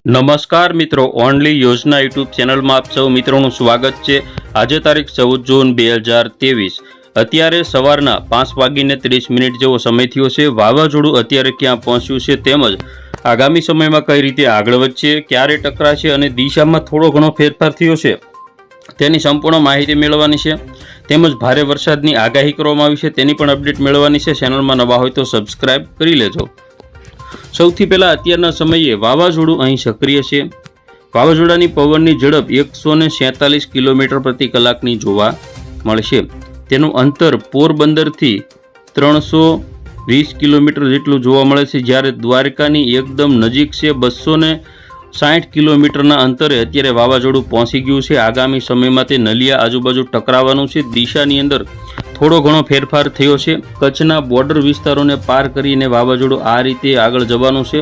નમસ્કાર મિત્રો, ઓનલી યોજના યુટ્યુબ ચેનલમાં આપ સૌ મિત્રોનું સ્વાગત છે। આજે તારીખ 14 જૂન 2023 અત્યારે સવારના 5:30 જેવો સમય થયો છે। વાવાઝોડું અત્યારે ક્યાં પહોંચ્યું છે તેમજ આગામી સમયમાં કઈ રીતે આગળ વધશે, ક્યારે ટકરાશે અને દિશામાં થોડો ઘણો ફેરફાર થયો છે તેની સંપૂર્ણ માહિતી મેળવવાની છે। તેમજ ભારે વરસાદની આગાહી કરવામાં આવી છે તેની પણ અપડેટ મેળવવાની છે। ચેનલમાં નવા હોય તો સબસ્ક્રાઇબ કરી લેજો। સૌથી પહેલા અત્યારના સમયે વાવાઝોડું અહીં સક્રિય છે। વાવાઝોડાની પવનની ઝડપ 147 કિલોમીટર પ્રતિ કલાકની જોવા મળશે। તેનું અંતર પોરબંદરથી 320 કિલોમીટર જેટલું જોવા મળે છે, જ્યારે દ્વારકાની એકદમ નજીક છે। 260 કિલોમીટરના અંતરે અત્યારે વાવાઝોડું પહોંચી ગયું છે। આગામી સમયમાં તે નલિયા આજુબાજુ ટકરાવવાનું છે। દિશાની અંદર થોડો ઘણો ફેરફાર થયો છે। કચ્છના બોર્ડર વિસ્તારોને પાર કરીને વાવાઝોડું આ રીતે આગળ જવાનું છે,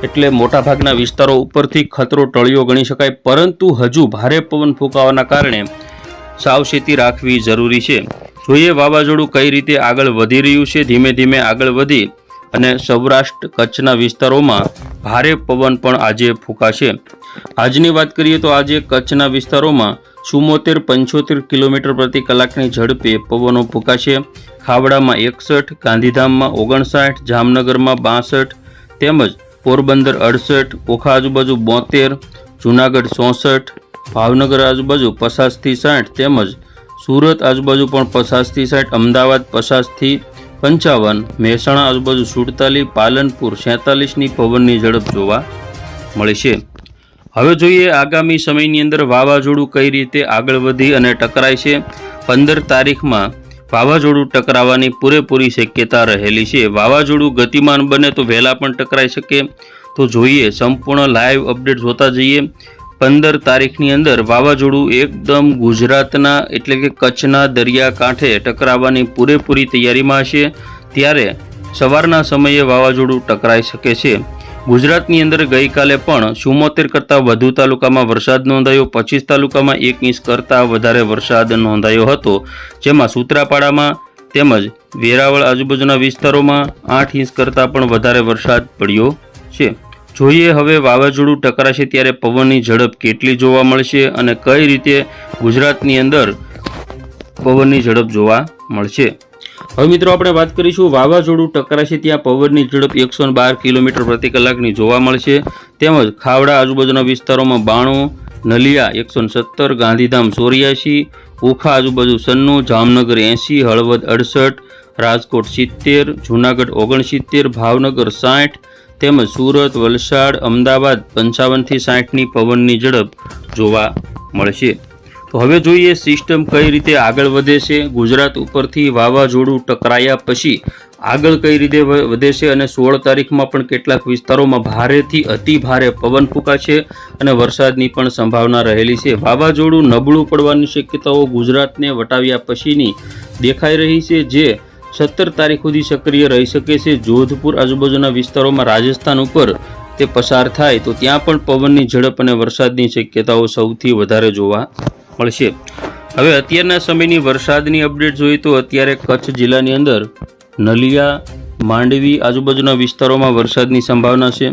એટલે મોટાભાગના વિસ્તારો ઉપરથી ખતરો ટળ્યો ગણી શકાય, પરંતુ હજુ ભારે પવન ફૂંકાવાના કારણે સાવચેતી રાખવી જરૂરી છે। જોઈએ વાવાઝોડું કઈ રીતે આગળ વધી રહ્યું છે। ધીમે ધીમે આગળ વધી અને સૌરાષ્ટ્ર કચ્છના વિસ્તારોમાં ભારે પવન પણ આજે ફૂંકાશે। આજની વાત કરીએ તો આજે કચ્છના વિસ્તારોમાં 74-75 કિલોમીટર પ્રતિ કલાકની ઝડપે પવનો ફૂંકાશે। ખાવડામાં 61, ગાંધીધામમાં 59, જામનગરમાં 62 તેમજ પોરબંદર 68, ઓખા આજુબાજુ 72, જૂનાગઢ 64, ભાવનગર આજુબાજુ 50-60 તેમજ સુરત આજુબાજુ પણ 50-60, અમદાવાદ 50-55, મહેસાણા આજુબાજુ 47, પાલનપુર 46ની પવનની ઝડપ જોવા મળશે। હવે જોઈએ આગામી સમયની અંદર વાવાઝોડું કઈ રીતે આગળ વધી અને ટકરાય છે। 15 તારીખમાં વાવાઝોડું ટકરાવવાની પૂરેપૂરી શક્યતા રહેલી છે। વાવાઝોડું ગતિમાન બને તો વહેલા પણ ટકરાઈ શકે। તો જોઈએ સંપૂર્ણ લાઈવ અપડેટ જોતા જઈએ। 15 તારીખની અંદર વાવાઝોડું એકદમ ગુજરાતના એટલે કે કચ્છના દરિયાકાંઠે ટકરાવવાની પૂરેપૂરી તૈયારીમાં હશે, ત્યારે સવારના સમયે વાવાઝોડું ટકરાઈ શકે છે। ગુજરાતની અંદર ગઈકાલે પણ 74 કરતાં વધુ તાલુકામાં વરસાદ નોંધાયો। 25 તાલુકામાં 1 ઇંચ કરતાં વધારે વરસાદ નોંધાયો હતો, જેમાં સૂત્રાપાડામાં તેમજ વેરાવળ આજુબાજુના વિસ્તારોમાં 8 ઇંચ કરતાં પણ વધારે વરસાદ પડ્યો છે। જોઈએ હવે વાવાઝોડું ટકરાશે ત્યારે પવનની ઝડપ કેટલી જોવા મળશે અને કઈ રીતે ગુજરાતની અંદર પવનની ઝડપ જોવા મળશે। હવે મિત્રો આપણે વાત કરીશું વાવાઝોડું ટકરાશે ત્યાં પવનની ઝડપ 112 કિલોમીટર પ્રતિ કલાકની જોવા મળશે। તેમજ ખાવડા આજુબાજુના વિસ્તારોમાં 92, નલિયા 117, ગાંધીધામ 84, ઓખા આજુબાજુ 96, જામનગર 80, હળવદ 68, રાજકોટ 70, જૂનાગઢ 69, ભાવનગર 60 તેમજ સુરત, વલસાડ, અમદાવાદ 55-60ની પવનની ઝડપ જોવા મળશે। તો હવે જોઈએ સિસ્ટમ કઈ રીતે આગળ વધે છે। ગુજરાત ઉપરથી વાવાઝોડું ટકરાયા પછી આગળ કઈ રીતે વધે છે અને 16 તારીખમાં પણ કેટલાક વિસ્તારોમાં ભારેથી અતિ ભારે પવન ફૂંકાશે અને વરસાદની પણ સંભાવના રહેલી છે। વાવાઝોડું નબળું પડવાની શક્યતાઓ ગુજરાતને વટાવ્યા પછીની દેખાઈ રહી છે, જે 17 તારીખ સુધી સક્રિય રહી શકે છે। જોધપુર આજુબાજુના વિસ્તારોમાં રાજસ્થાન ઉપર તે પસાર થાય તો ત્યાં પણ પવનની ઝડપ અને વરસાદની શક્યતાઓ સૌથી વધારે જોવા મળશે। હવે અત્યારના સમયની વરસાદની અપડેટ જોઈએ તો અત્યારે કચ્છ જિલ્લાની અંદર નલિયા, માંડવી આજુબાજુના વિસ્તારોમાં વરસાદની સંભાવના છે।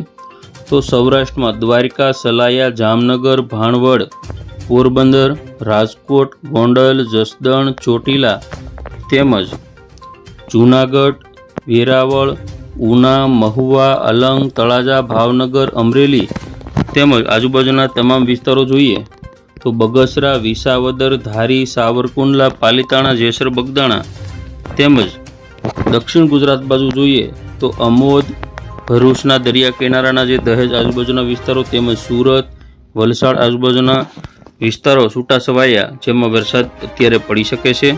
તો સૌરાષ્ટ્રમાં દ્વારકા, સલાયા, જામનગર, ભાણવડ, પોરબંદર, રાજકોટ, ગોંડલ, જસદણ, ચોટીલા તેમજ જૂનાગઢ, વેરાવળ, ઉના, મહુવા, અલંગ, તળાજા, ભાવનગર, અમરેલી તેમજ આજુબાજુના તમામ વિસ્તારો જોઈએ તો બગસરા, વિસાવદર, ધારી, સાવરકુંડલા, પાલીતાણા, જેસર બગદાણા તેમજ દક્ષિણ ગુજરાત બાજુ જોઈએ તો અમોદ, ભરૂચના દરિયા કિનારાના જે દહેજ આજુબાજુના વિસ્તારો તેમજ સુરત, વલસાડ આજુબાજુના વિસ્તારો છૂટાછવાયા જેમાં વરસાદ અત્યારે પડી શકે છે।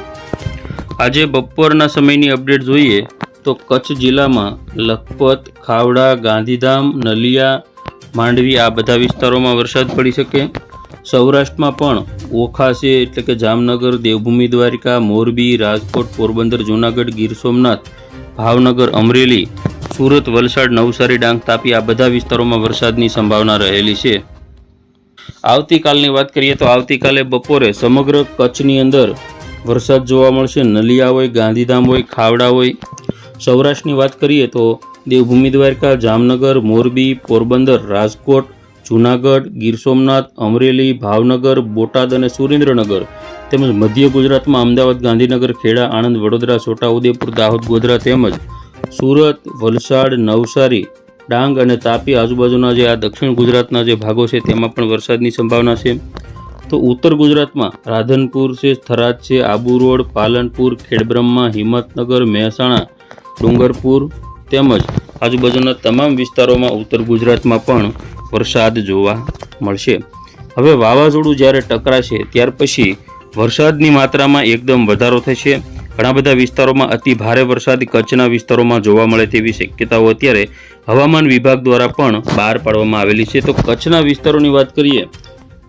આજે બપોરના સમયની અપડેટ જોઈએ તો કચ્છ જિલ્લામાં લખપત, ખાવડા, ગાંધીધામ, નલિયા, માંડવી આ બધા વિસ્તારોમાં વરસાદ પડી શકે। સૌરાષ્ટ્રમાં પણ ઓખા છે એટલે કે જામનગર, દેવભૂમિ દ્વારિકા, મોરબી, રાજકોટ, પોરબંદર, જૂનાગઢ, ગીર સોમનાથ, ભાવનગર, અમરેલી, સુરત, વલસાડ, નવસારી, ડાંગ, તાપી આ બધા વિસ્તારોમાં વરસાદની સંભાવના રહેલી છે। આવતીકાલની વાત કરીએ તો આવતીકાલે બપોરે સમગ્ર કચ્છની અંદર વરસાદ જોવા મળશે। નલિયા હોય, ગાંધીધામ હોય, ખાવડા હોય। સૌરાષ્ટ્રની વાત કરીએ તો દેવભૂમિ દ્વારકા, જામનગર, મોરબી, પોરબંદર, રાજકોટ, જૂનાગઢ, ગીર સોમનાથ, અમરેલી, ભાવનગર, બોટાદ અને સુરેન્દ્રનગર તેમજ મધ્ય ગુજરાતમાં અમદાવાદ, ગાંધીનગર, ખેડા, આણંદ, વડોદરા, છોટાઉદેપુર, દાહોદ, ગોધરા તેમજ સુરત, વલસાડ, નવસારી, ડાંગ અને તાપી આજુબાજુના જે આ દક્ષિણ ગુજરાતના જે ભાગો છે તેમાં પણ વરસાદની સંભાવના છે. તો ઉત્તર ગુજરાતમાં રાધનપુર છે, થરાદ છે, આબુ રોડ, પાલનપુર, ખેડબ્રહ્મા, હિંમતનગર, મહેસાણા, ડુંગરપુર તેમજ આજુબાજુના તમામ વિસ્તારોમાં ઉત્તર ગુજરાતમાં પણ વરસાદ જોવા મળશે. હવે વાવાઝોડું જ્યારે ટકરાશે ત્યાર પછી વરસાદની માત્રામાં એકદમ વધારો થશે. ઘણા બધા વિસ્તારોમાં અતિ ભારે વરસાદ કચ્છના વિસ્તારોમાં જોવા મળે તેવી શક્યતાઓ અત્યારે હવામાન વિભાગ દ્વારા પણ બહાર પાડવામાં આવેલી છે. તો કચ્છના વિસ્તારોની વાત કરીએ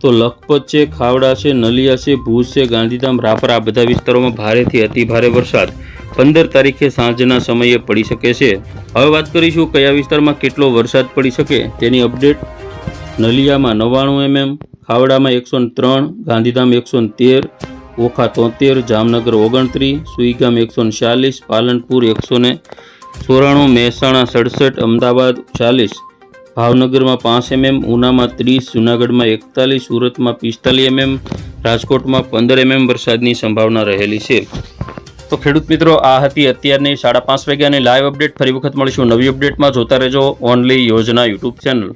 તો લખપત છે, ખાવડા છે, નલિયા છે, ભુજ છે, ગાંધીધામ, રાપર આ બધા વિસ્તારોમાં ભારેથી અતિ ભારે વરસાદ 15 તારીખે સાંજના સમયે પડી શકે છે. હવે વાત કરીશું કયા વિસ્તારમાં કેટલો વરસાદ પડી શકે તેની અપડેટ. નલિયામાં 99 mm, ખાવડામાં 103, ગાંધીધામ 113, ઓખા 73, જામનગર 29, સુઈગામ 140, પાલનપુર 194, મહેસાણા 67, અમદાવાદ 40, ભાવનગરમાં 5 mm, ઉનામાં 30, જૂનાગઢમાં 41, સુરતમાં 45 mm, રાજકોટમાં 15 mm વરસાદની સંભાવના રહેલી છે. તો ખેડૂત મિત્રો, આ હતી અત્યારની 5:30 વાગ્યાની લાઈવ અપડેટ. ફરી વખત મળીશું નવી અપડેટમાં. જોતા રહેજો ઓનલી યોજના યુટ્યુબ ચેનલ.